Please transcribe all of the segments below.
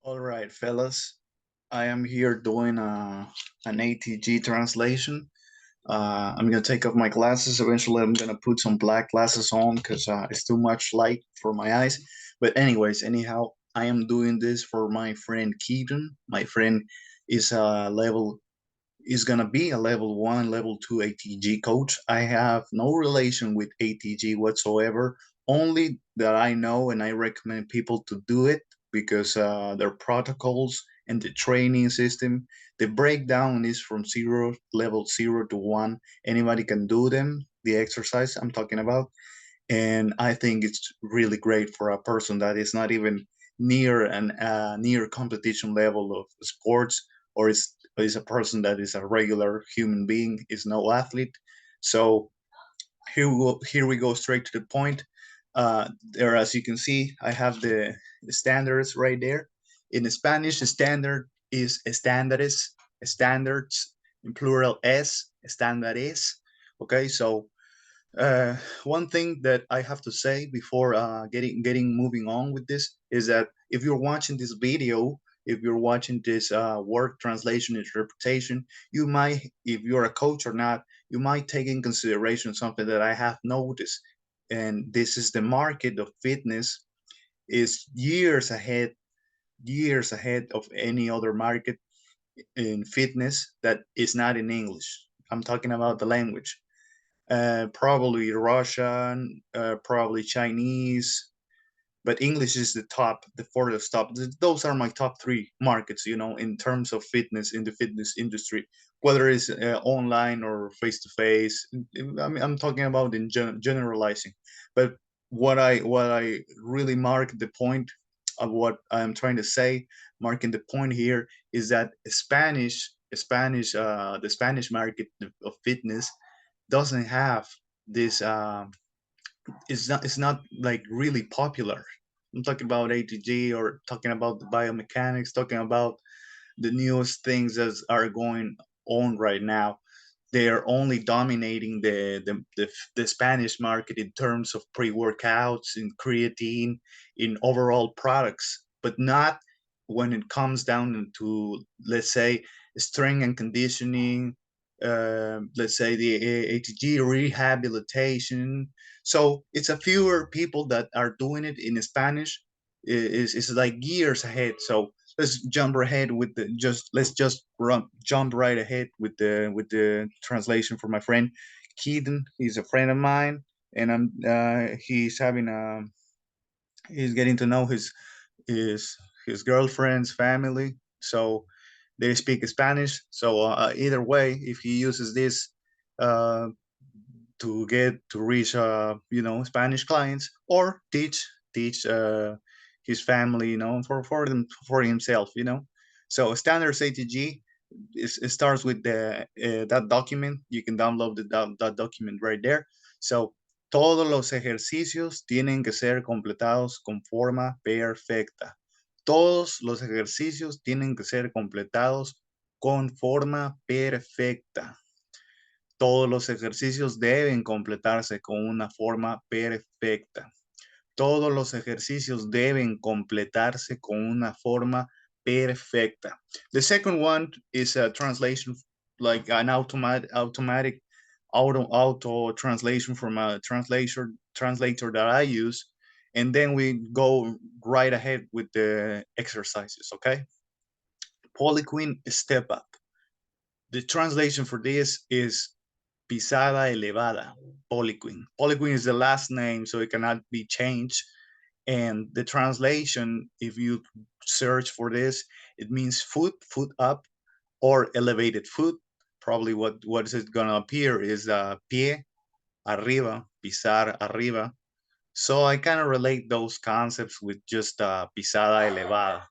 All right, fellas. I am here doing an ATG translation. I'm gonna take off my glasses. Eventually, I'm gonna put some black glasses on because it's too much light for my eyes. But anyhow, I am doing this for my friend Keaton. My friend is a level is gonna be a level one, level two ATG coach. I have no relation with ATG whatsoever. Only that I know, and I recommend people to do it because their protocols and the training system, the breakdown is from level zero to one. Anybody can do them. The exercise I'm talking about, and I think it's really great for a person that is not even near competition level of sports, or is a person that is a regular human being, is no athlete. So here we go straight to the point. There, as you can see, I have the standards right there. In Spanish, the standard is estándares, standards in plural s, estándares. Okay, so uh, one thing that I have to say before getting moving on with this is that if you're watching this video, if you're watching this word translation interpretation, you might, if you're a coach or not, you might take in consideration something that I have noticed, and this is the market of fitness is years ahead of any other market in fitness that is not in English. I'm talking about the language, probably Russian, probably Chinese, but English is the top, the furthest top. Those are my top three markets, in terms of fitness in the fitness industry, whether it's online or face to face. I'm talking about in generalizing, but what I really mark the point of what I'm trying to say, marking the point here is that the Spanish market of fitness doesn't have this it's not like really popular. I'm talking about ATG, or talking about the biomechanics, talking about the newest things that are going on right now. They are only dominating the Spanish market in terms of pre-workouts, in creatine, in overall products, but not when it comes down to, let's say, strength and conditioning, let's say the ATG rehabilitation. So it's a fewer people that are doing it in Spanish. Is like years ahead. So let's just jump right ahead with the translation for my friend Keaton. He's a friend of mine, and he's getting to know his his girlfriend's family. So they speak Spanish. So either way, if he uses this uh, to reach Spanish clients, or teach his family, for himself, so standards ATG, it starts with that document. You can download that document right there. So todos los ejercicios tienen que ser completados con forma perfecta. Todos los ejercicios tienen que ser completados con forma perfecta. Todos los ejercicios deben completarse con una forma perfecta. Todos los ejercicios deben completarse con una forma perfecta. The second one is a translation, like an automatic auto translation from a translator that I use, and then we go right ahead with the exercises. Okay, Polyquin step up. The translation for this is pisada elevada, Poliquin. Poliquin is the last name, so it cannot be changed. And the translation, if you search for this, it means foot up, or elevated foot. Probably what is it gonna appear is pie arriba, pisar arriba. So I kind of relate those concepts with just pisada elevada,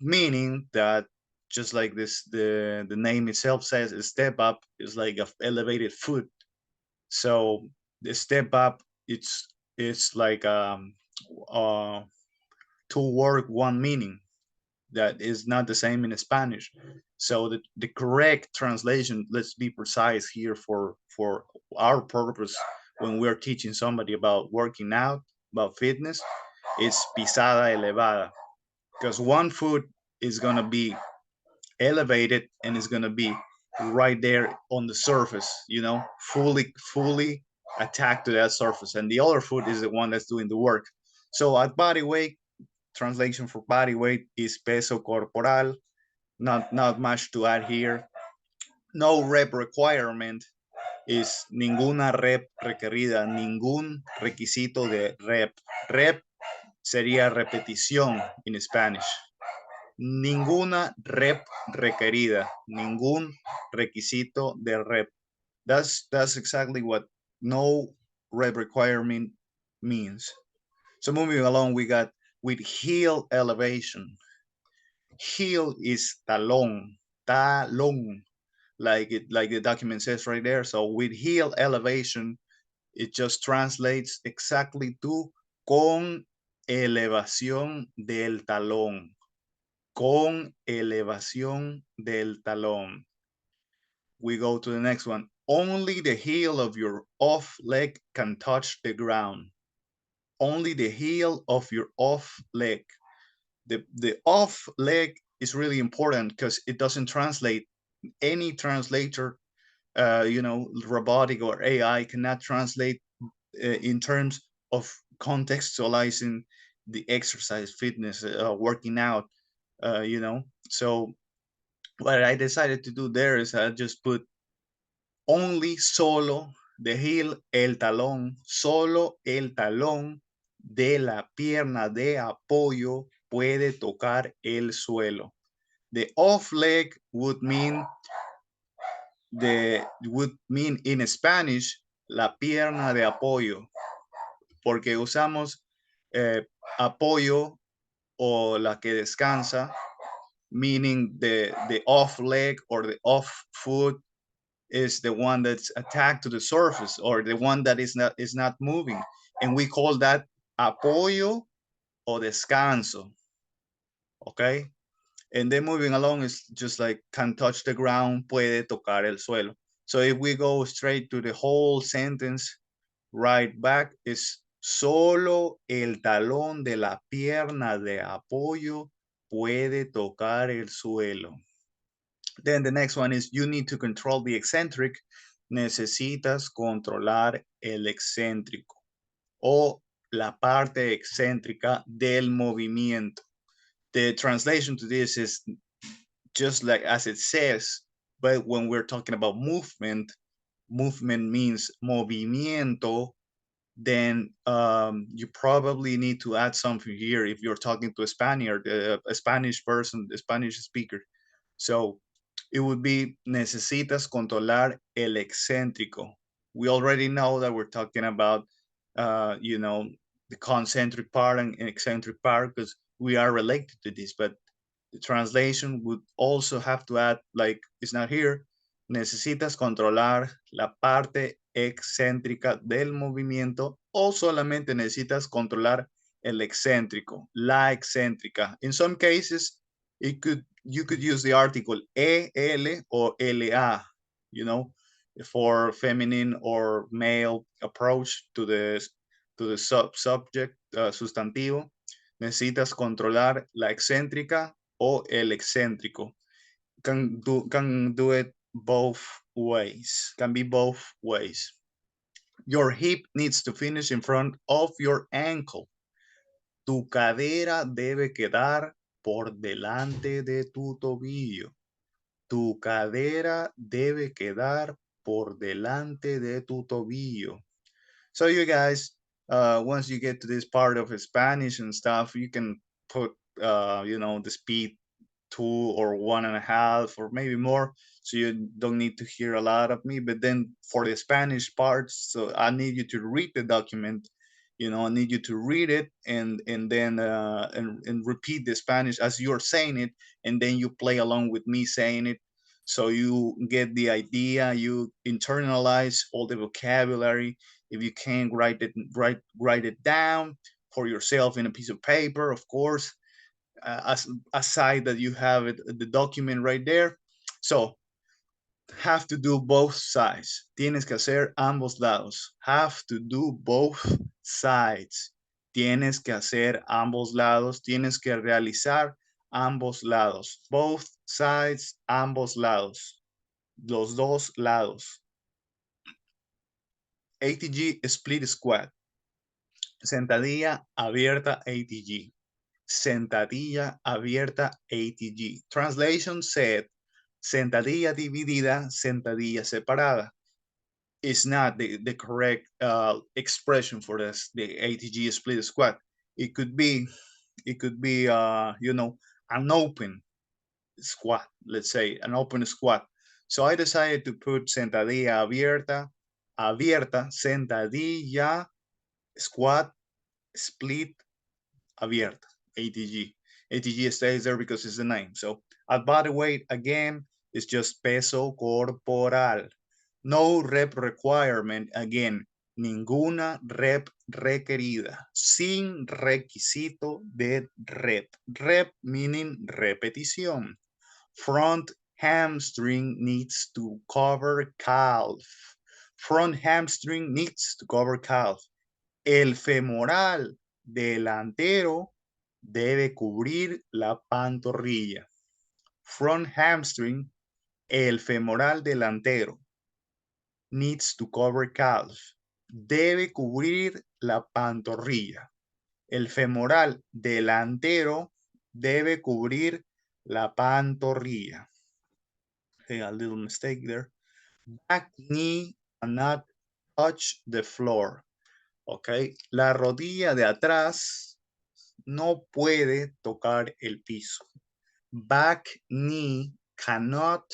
meaning that, just like this, the name itself says, a step up is like a elevated foot. So the step up, it's like uh, two word one meaning that is not the same in Spanish. So the correct translation, let's be precise here for our purpose when we're teaching somebody about working out, about fitness, it's pisada elevada. because one foot is going to be elevated and it's going to be right there on the surface, fully attacked to that surface, and the other foot is the one that's doing the work. So at body weight, translation for body weight is peso corporal. Not much to add here. No rep requirement is ninguna rep requerida, ningún requisito de rep. Rep sería repetición in Spanish. Ninguna rep requerida, ningún requisito de rep. That's exactly what no rep requirement means. So moving along, we got with heel elevation. Heel is talón, talón, like the document says right there. So with heel elevation, it just translates exactly to con elevación del talón. Con elevación del talón. We go to the next one. Only the heel of your off leg can touch the ground. Only the heel of your off leg. The off leg is really important because it doesn't translate. Any translator, robotic or AI cannot translate in terms of contextualizing the exercise, fitness, working out, So what I decided to do there is I just put only solo the heel, el talón, solo el talón de la pierna de apoyo puede tocar el suelo. The off leg would mean in Spanish la pierna de apoyo, porque usamos apoyo o la que descansa, meaning the off leg or the off foot is the one that's attacked to the surface or the one that is not moving, and we call that apoyo o descanso. Okay, and then moving along is just like can touch the ground, puede tocar el suelo. So if we go straight to the whole sentence, right back is solo el talón de la pierna de apoyo puede tocar el suelo. Then the next one is you need to control the eccentric. Necesitas controlar el excéntrico o la parte excéntrica del movimiento. The translation to this is just like as it says, but when we're talking about movement means movimiento, then you probably need to add something here if you're talking to a Spaniard, a Spanish person, a Spanish speaker. So it would be necesitas controlar el excéntrico. We already know that we're talking about, the concentric part and eccentric part because we are related to this, but the translation would also have to add, like it's not here, necesitas controlar la parte excéntrica del movimiento o solamente necesitas controlar el excéntrico, la excéntrica. In some cases, you could use the article EL or LA, for feminine or male approach to the subject sustantivo. Necesitas controlar la excéntrica o el excéntrico. Can do it both ways. Can be both ways. Your hip needs to finish in front of your ankle. Tu cadera debe quedar por delante de tu tobillo. Tu cadera debe quedar por delante de tu tobillo. So you guys, once you get to this part of Spanish and stuff, you can put, the speed 2 or 1.5 or maybe more, so you don't need to hear a lot of me. But then for the Spanish parts, so I need you to read the document. I need you to read it and then and repeat the Spanish as you're saying it, and then you play along with me saying it, so you get the idea, you internalize all the vocabulary. If you can write it down for yourself in a piece of paper, of course, aside that you have it, the document right there. So have to do both sides. Tienes que hacer ambos lados. Have to do both sides. tienes que hacer ambos lados, tienes que realizar ambos lados. Both sides, ambos lados. Los dos lados. ATG split squat. Sentadilla abierta ATG. Sentadilla abierta ATG. Translation said, sentadilla dividida, sentadilla separada. Is not the correct expression for this, the ATG split squat. It could be, you know, an open squat, let's say, an open squat. So I decided to put sentadilla abierta, abierta, sentadilla, squat, split, abierta, ATG. ATG stays there because it's the name. So at body weight, again, it's just peso corporal. No rep requirement, again, ninguna rep requerida, sin requisito de rep. Rep meaning repetición. Front hamstring needs to cover calf. Front hamstring needs to cover calf. El femoral delantero debe cubrir la pantorrilla. Front hamstring, el femoral delantero, needs to cover calf. Debe cubrir la pantorrilla. El femoral delantero debe cubrir la pantorrilla. Okay, a little mistake there. Back knee cannot touch the floor. Okay, la rodilla de atrás no puede tocar el piso. Back knee cannot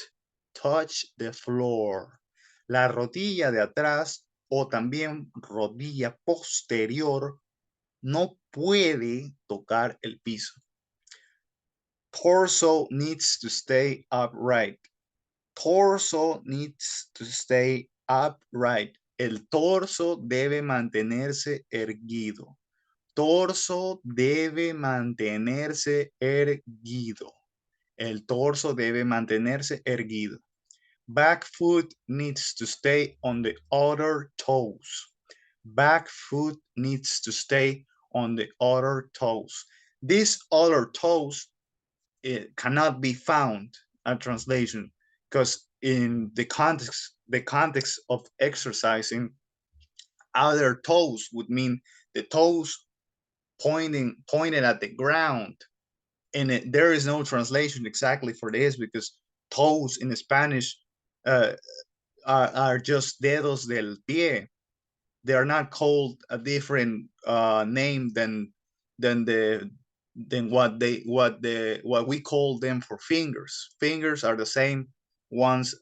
touch the floor. La rodilla de atrás o también rodilla posterior no puede tocar el piso. Torso needs to stay upright. Torso needs to stay upright. El torso debe mantenerse erguido. Torso debe mantenerse erguido. El torso debe mantenerse erguido. Back foot needs to stay on the other toes. Back foot needs to stay on the other toes. These other toes cannot be found at translation because in the context of exercising, other toes would mean the toes pointed at the ground, and there is no translation exactly for this because toes in Spanish uh, are just dedos del pie. They are not called a different name than the than what we call them for fingers. Fingers are the same ones,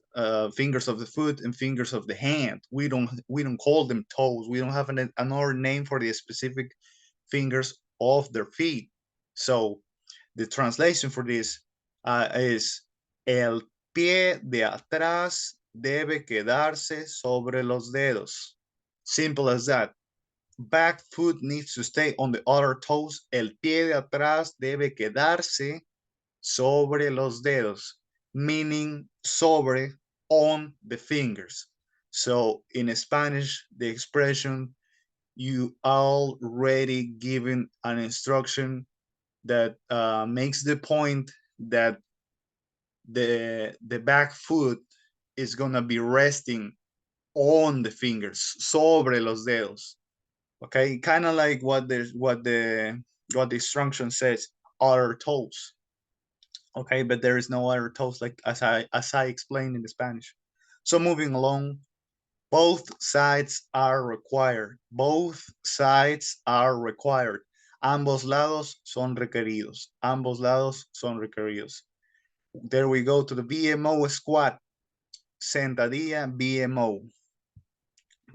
fingers of the foot and fingers of the hand. We don't call them toes. We don't have another name for the specific fingers of their feet. So the translation for this is el pie de atrás debe quedarse sobre los dedos. Simple as that. Back foot needs to stay on the other toes. El pie de atrás debe quedarse sobre los dedos, meaning sobre, on the fingers. So in Spanish, the expression, you already given an instruction that makes the point that the back foot is gonna be resting on the fingers, sobre los dedos. Okay, kind of like what the instruction says, other toes. Okay, but there is no other toes, like as I explained in the Spanish. So moving along, both sides are required. Both sides are required. Ambos lados son requeridos. Ambos lados son requeridos. There we go to the BMO squat. Sentadilla BMO.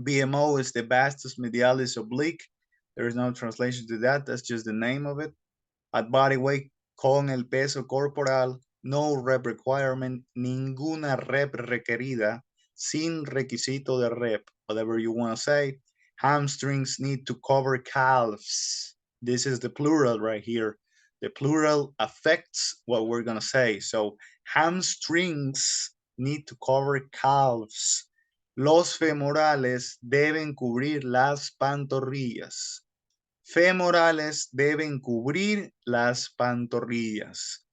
BMO is the vastus medialis oblique. There is no translation to that. That's just the name of it. At body weight, con el peso corporal, no rep requirement, ninguna rep requerida, sin requisito de rep, whatever you want to say. Hamstrings need to cover calves. This is the plural right here. The plural affects what we're going to say. So hamstrings need to cover calves. Los femorales deben cubrir las pantorrillas. Femorales deben cubrir las pantorrillas.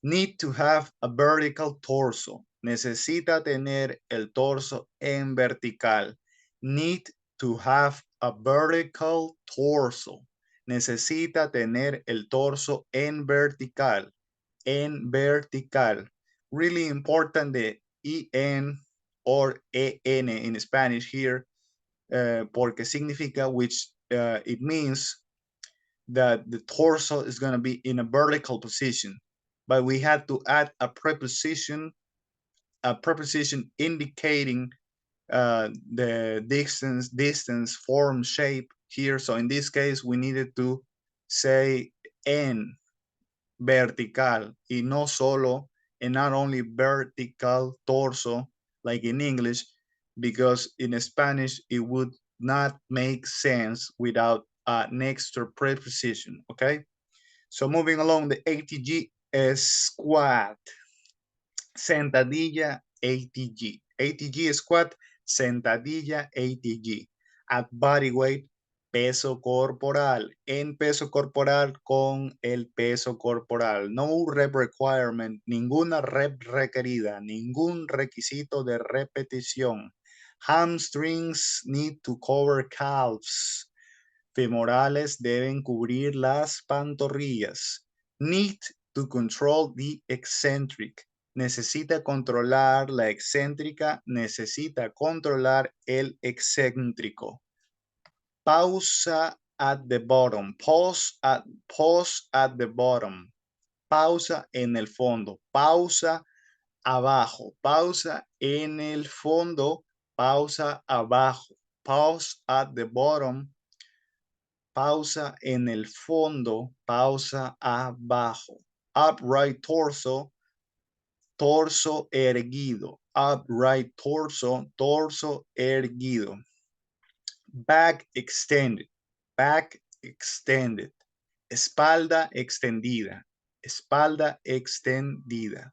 Need to have a vertical torso. Necesita tener el torso en vertical. Need to have a vertical torso. Necesita tener el torso en vertical. En vertical. Really important the en or en in Spanish here, porque significa which it means that the torso is going to be in a vertical position, but we had to add a preposition indicating the distance, form, shape here. So in this case, we needed to say en vertical y no solo, and not only vertical torso like in English, because in Spanish it would not make sense without an extra preposition. Okay, so moving along, the ATG is squat, sentadilla, ATG. ATG squat, sentadilla, ATG. At body weight, peso corporal. En peso corporal con el peso corporal. No rep requirement, ninguna rep requerida, ningún requisito de repetición. Hamstrings need to cover calves. Femorales deben cubrir las pantorrillas. Need to control the eccentric. Necesita controlar la excéntrica. Necesita controlar el excéntrico. Pausa at the bottom. Pause at the bottom. Pausa en el fondo. Pausa abajo. Pausa en el fondo. Pausa abajo. Pause at the bottom. Pausa en el fondo, pausa abajo. Upright torso, torso erguido. Upright torso, torso erguido. Back extended, back extended. Espalda extendida, espalda extendida.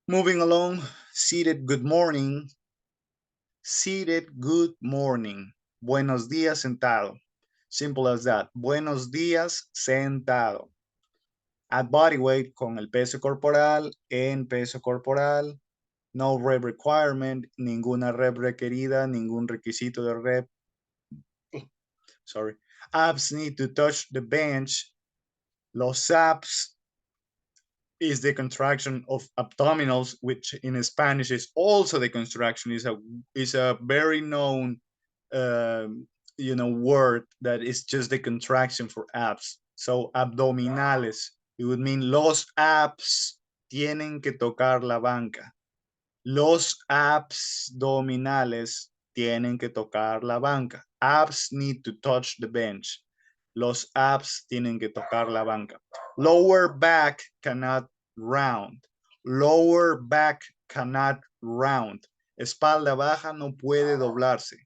Moving along, seated good morning. Seated good morning. Buenos días sentado. Simple as that. Buenos días, sentado. At body weight, con el peso corporal, en peso corporal. No rep requirement, ninguna rep requerida, ningún requisito de rep. Sorry. Abs need to touch the bench. Los abs is the contraction of abdominals, which in Spanish is also the contraction. Is a very known word that is just the contraction for abs. So abdominales, it would mean los abs tienen que tocar la banca. Los abdominales tienen que tocar la banca. Abs need to touch the bench. Los abs tienen que tocar la banca. Lower back cannot round. Lower back cannot round. Espalda baja no puede doblarse.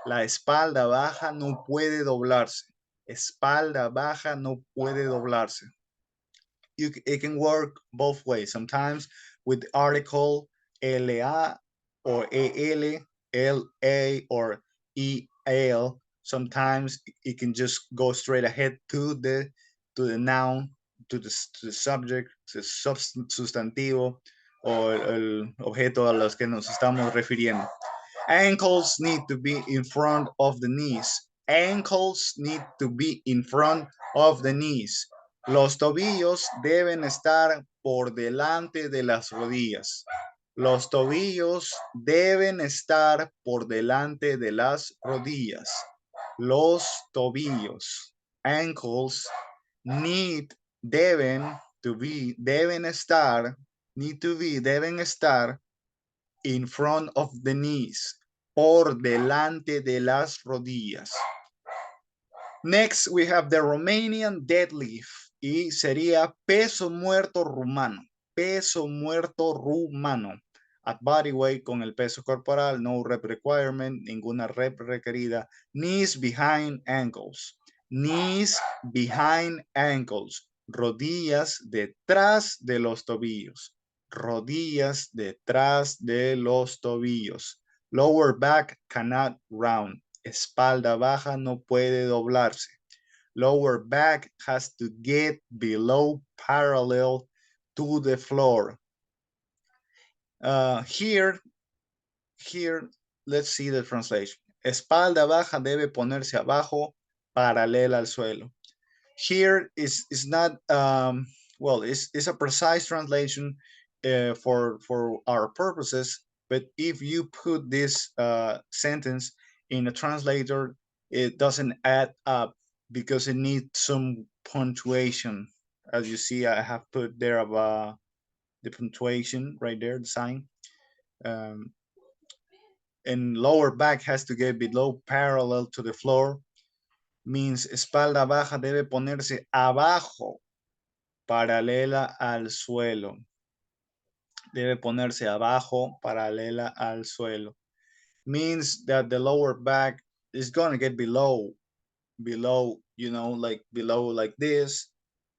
La espalda baja no puede doblarse. Espalda baja no puede doblarse. It can work both ways. Sometimes with the article LA or AL, LA or EL. Sometimes it can just go straight ahead to the noun, to the subject, the sustantivo o el objeto a los que nos estamos refiriendo. Ankles need to be in front of the knees. Ankles need to be in front of the knees. Los tobillos deben estar por delante de las rodillas. Los tobillos deben estar por delante de las rodillas. Los tobillos, ankles, deben estar in front of the knees, por delante de las rodillas. Next, we have the Romanian deadlift y sería peso muerto rumano. Peso muerto rumano. At body weight con el peso corporal, no rep requirement, ninguna rep requerida. Knees behind ankles. Knees behind ankles. Rodillas detrás de los tobillos. Rodillas detrás de los tobillos. Lower back cannot round. Espalda baja no puede doblarse. Lower back has to get below parallel to the floor. Here, let's see the translation. Espalda baja debe ponerse abajo, paralela al suelo. Here is not well, it's a precise translation for our purposes, but if you put this sentence in a translator, it doesn't add up because it needs some punctuation. As you see, I have put there the punctuation right there, the sign. And lower back has to get below parallel to the floor, means espalda baja debe ponerse abajo, paralela al suelo. Debe ponerse abajo, paralela al suelo. Means that the lower back is going to get below, like below like this,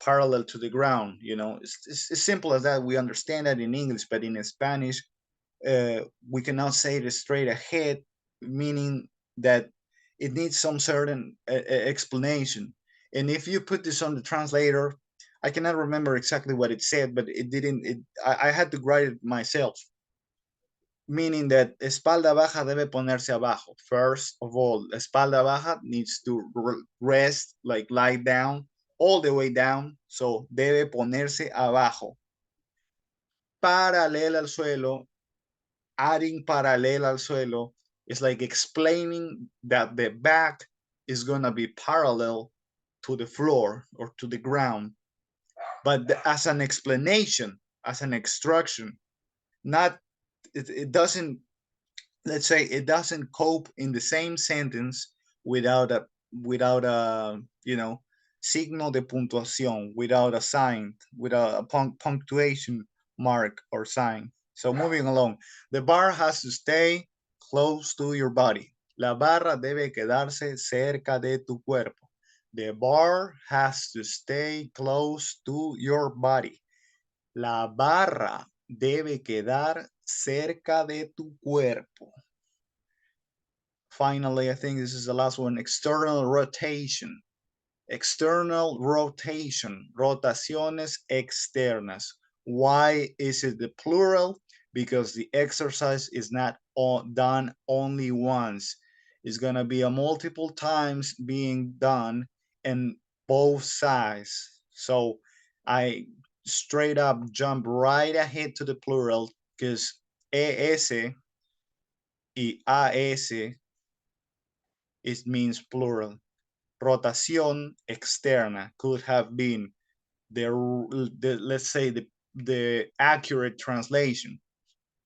parallel to the ground. It's as simple as that. We understand that in English, but in Spanish, we cannot say it straight ahead, meaning that it needs some certain explanation. And if you put this on the translator, I cannot remember exactly what it said, but it didn't. I had to write it myself, meaning that espalda baja debe ponerse abajo. First of all, espalda baja needs to rest, like lie down, all the way down. So debe ponerse abajo. Paralela al suelo, adding parallel al suelo is like explaining that the back is going to be parallel to the floor or to the ground, but as an explanation, as an instruction, not it doesn't, let's say it doesn't cope in the same sentence without a signo de puntuación, without a sign, without a punctuation mark or sign. So moving along, the bar has to stay close to your body. La barra debe quedarse cerca de tu cuerpo. The bar has to stay close to your body. La barra debe quedar cerca de tu cuerpo. Finally, I think this is the last one, external rotation. External rotation, rotaciones externas. Why is it the plural? Because the exercise is not done only once. It's going to be a multiple times being done in both sides. So I straight up jump right ahead to the plural because ES y AS, it means plural. Rotación externa could have been the let's say the accurate translation,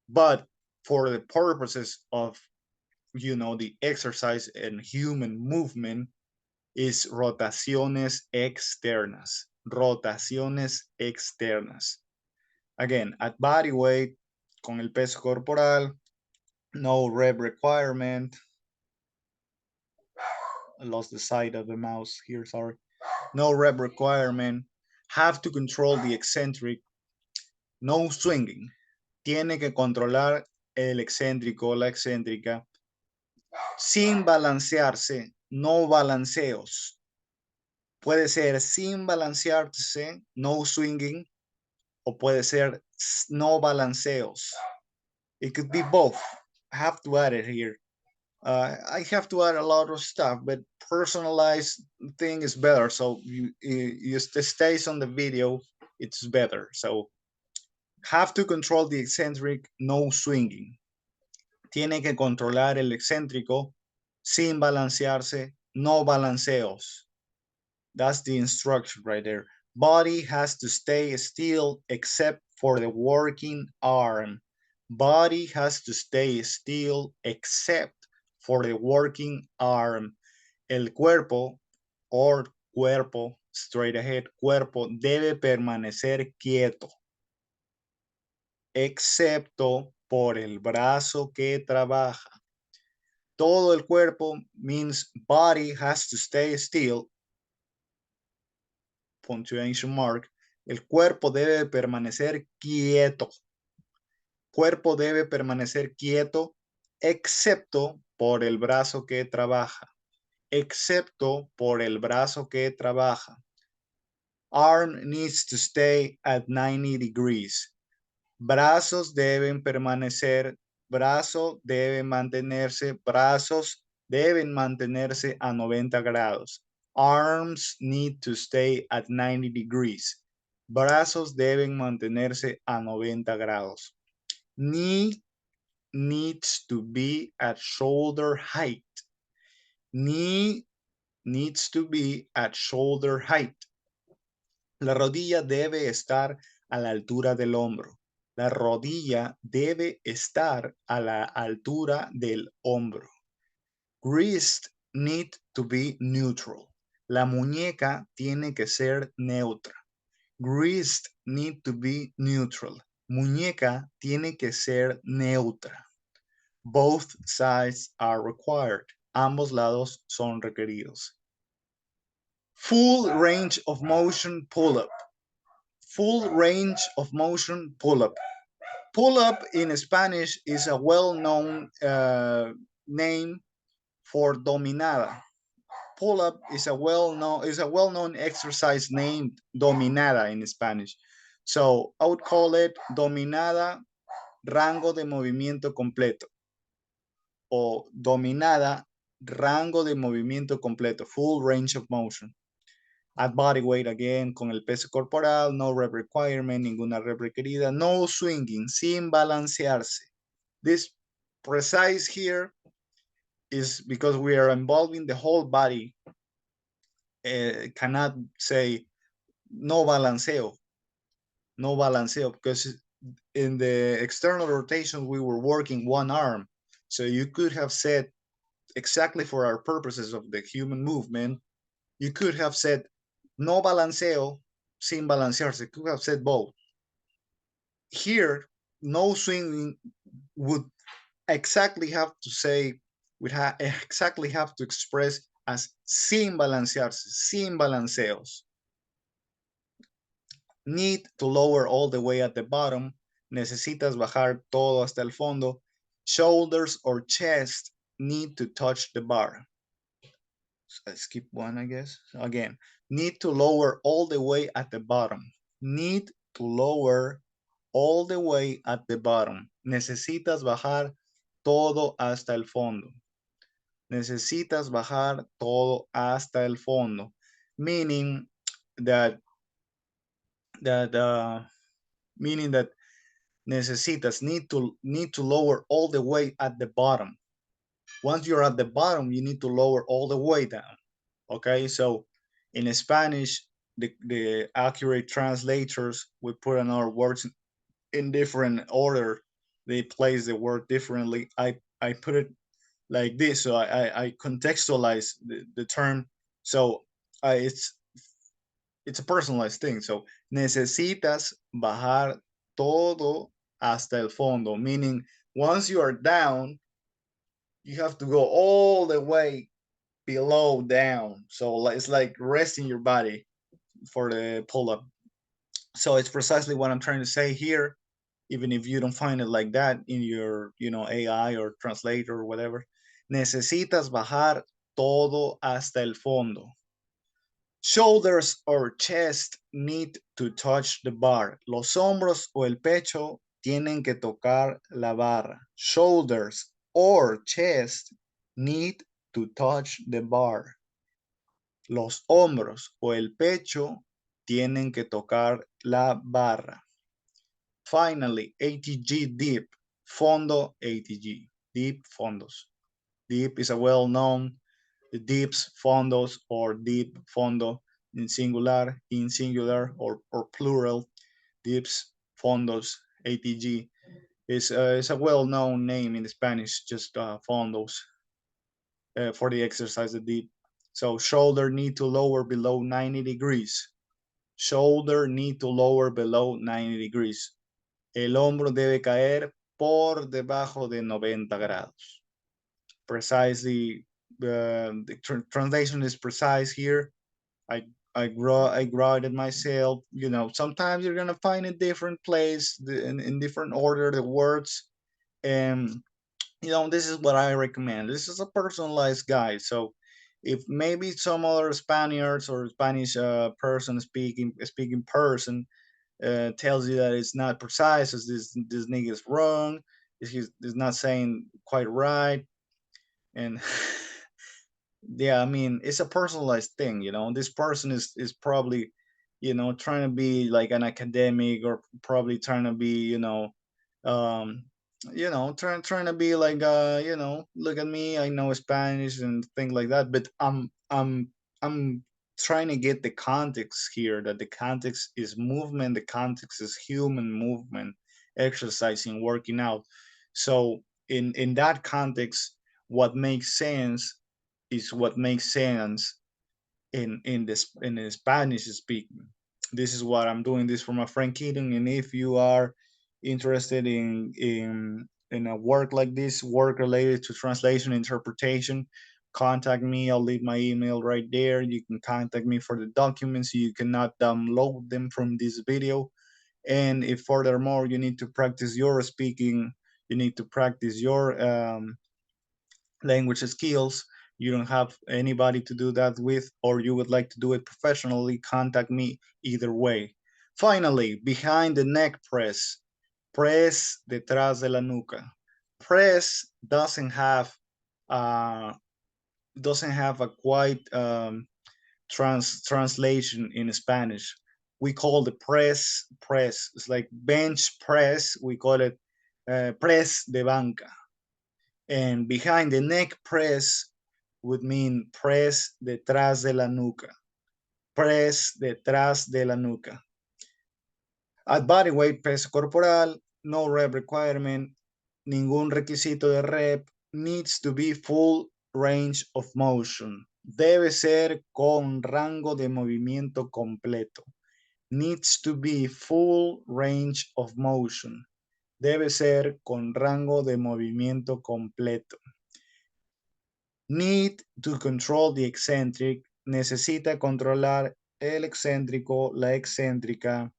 but for the purposes of the exercise and human movement is rotaciones externas. Rotaciones externas. Again, at body weight, con el peso corporal, no rep requirement. I lost the side of the mouse here, sorry. No rep requirement. Have to control the eccentric. No swinging. Tiene que controlar el excéntrico, la excéntrica. Sin balancearse, no balanceos. Puede ser sin balancearse, no swinging, o puede ser no balanceos. It could be both. I have to add it here. I have to add a lot of stuff, but personalized thing is better. So you stays on the video, it's better. So have to control the eccentric, no swinging. Tiene que controlar el excéntrico sin balancearse, no balanceos. That's the instruction right there. Body has to stay still except for the working arm. Body has to stay still except for the working arm. El cuerpo or cuerpo, straight ahead, cuerpo debe permanecer quieto, excepto por el brazo que trabaja. Todo el cuerpo means body has to stay still, punctuation mark. El cuerpo debe permanecer quieto. Cuerpo debe permanecer quieto, excepto por el brazo que trabaja. excepto por el brazo que trabaja. Arm needs to stay at 90 degrees. Brazos deben permanecer, brazo debe mantenerse, brazos deben mantenerse a 90 grados. Arms need to stay at 90 degrees. Brazos deben mantenerse a 90 grados. Knee needs to be at shoulder height. Knee needs to be at shoulder height. La rodilla debe estar a la altura del hombro. La rodilla debe estar a la altura del hombro. Wrist need to be neutral. La muñeca tiene que ser neutra. Wrist need to be neutral. Muñeca tiene que ser neutra. Both sides are required. Ambos lados son requeridos. Full range of motion pull-up. Full range of motion pull-up. Pull-up in Spanish is a well-known name for dominada. Pull-up is a well-known exercise named dominada in Spanish. So I would call it dominada rango de movimiento completo, o dominada rango de movimiento completo, full range of motion. At body weight again, con el peso corporal, no rep requirement, ninguna rep requerida, no swinging, sin balancearse. This precise here is because we are involving the whole body. Cannot say no balanceo, because in the external rotation we were working one arm. So you could have said, exactly for our purposes of the human movement, you could have said no balanceo, sin balancearse. Could have said both. Here, no swinging would exactly have to say, would exactly have to express as sin balancearse, sin balanceos. Need to lower all the way at the bottom. Necesitas bajar todo hasta el fondo. Shoulders or chest need to touch the bar. So I skip one, I guess. Again, need to lower all the way at the bottom. Need to lower all the way at the bottom. Necesitas bajar todo hasta el fondo. Necesitas bajar todo hasta el fondo. Meaning that necesitas need to lower all the way at the bottom. Once you're at the bottom, you need to lower all the way down. Okay, so in Spanish, the accurate translators would put in our words in different order. They place the word differently. I put it like this, so I contextualize the term. So it's a personalized thing. So necesitas bajar todo hasta el fondo, meaning once you are down, you have to go all the way below down. So it's like resting your body for the pull-up. So it's precisely what I'm trying to say here, even if you don't find it like that in your, AI or translator or whatever. Necesitas bajar todo hasta el fondo. Shoulders or chest need to touch the bar. Los hombros o el pecho tienen que tocar la barra. Shoulders or chest need to touch the bar. Los hombros o el pecho tienen que tocar la barra. Finally, ATG deep, fondo ATG, deep fondos. Deep is a well-known deeps, fondos, or deep fondo in singular, or plural. Deeps, fondos, ATG is a well-known name in Spanish, just fondos for the exercise of deep. So shoulder need to lower below 90 degrees. Shoulder need to lower below 90 degrees. El hombro debe caer por debajo de 90 grados. Precisely, the translation is precise here. I wrote it myself. Sometimes you're gonna find a different place in different order the words, and this is what I recommend. This is a personalized guide, so If maybe some other Spaniards or Spanish person speaking person tells you that it's not precise, as this nigga is wrong, is not saying quite right, and yeah, I mean, it's a personalized thing, you know. This person is probably, you know, trying to be like an academic, or probably trying to be, um trying to be like, look at me, I know Spanish and things like that. But I'm trying to get the context here, that the context is movement, the context is human movement, exercising, working out. So in that context, what makes sense is what makes sense in the Spanish speaking. This is what I'm doing this for my friend Keaton. And if you are interested in a work like this, work related to translation interpretation, contact me. I'll leave my email right there. You can contact me for the documents. You cannot download them from this video. And if furthermore you need to practice your speaking, you need to practice your language skills, you don't have anybody to do that with, or you would like to do it professionally, contact me either way. Finally, behind the neck press, press detrás de la nuca. Press uh, doesn't have a quite translation in Spanish. We call the press press. It's like bench press. We call it press de banca. And behind the neck press would mean press detrás de la nuca. Press detrás de la nuca. At body weight, peso corporal, no rep requirement, ningún requisito de rep, needs to be full range of motion. Debe ser con rango de movimiento completo. Needs to be full range of motion. Debe ser con rango de movimiento completo. Need to control the eccentric. Necesita controlar el excéntrico, la excéntrica.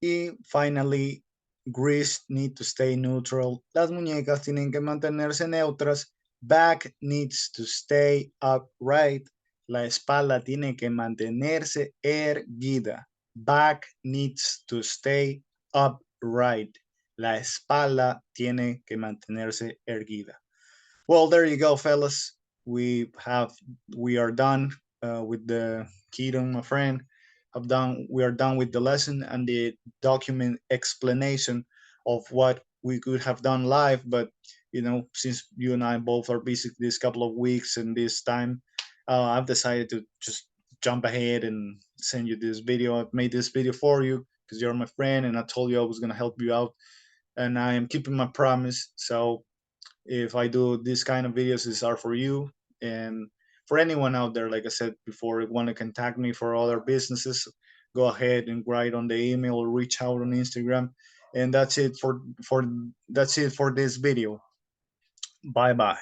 Y finally, wrists need to stay neutral. Las muñecas tienen que mantenerse neutras. Back needs to stay upright. La espalda tiene que mantenerse erguida. Back needs to stay upright. La espalda tiene que mantenerse erguida. Well, there you go, fellas. We are done with the Keaton, my friend. We are done with the lesson and the document explanation of what we could have done live. But since you and I both are busy this couple of weeks and this time, I've decided to just jump ahead and send you this video. I've made this video for you because you're my friend, and I told you I was gonna help you out, and I am keeping my promise. So if I do this kind of videos, these are for you. And for anyone out there, like I said before, want to contact me for other businesses, go ahead and write on the email or reach out on Instagram. And that's it for this video. Bye bye.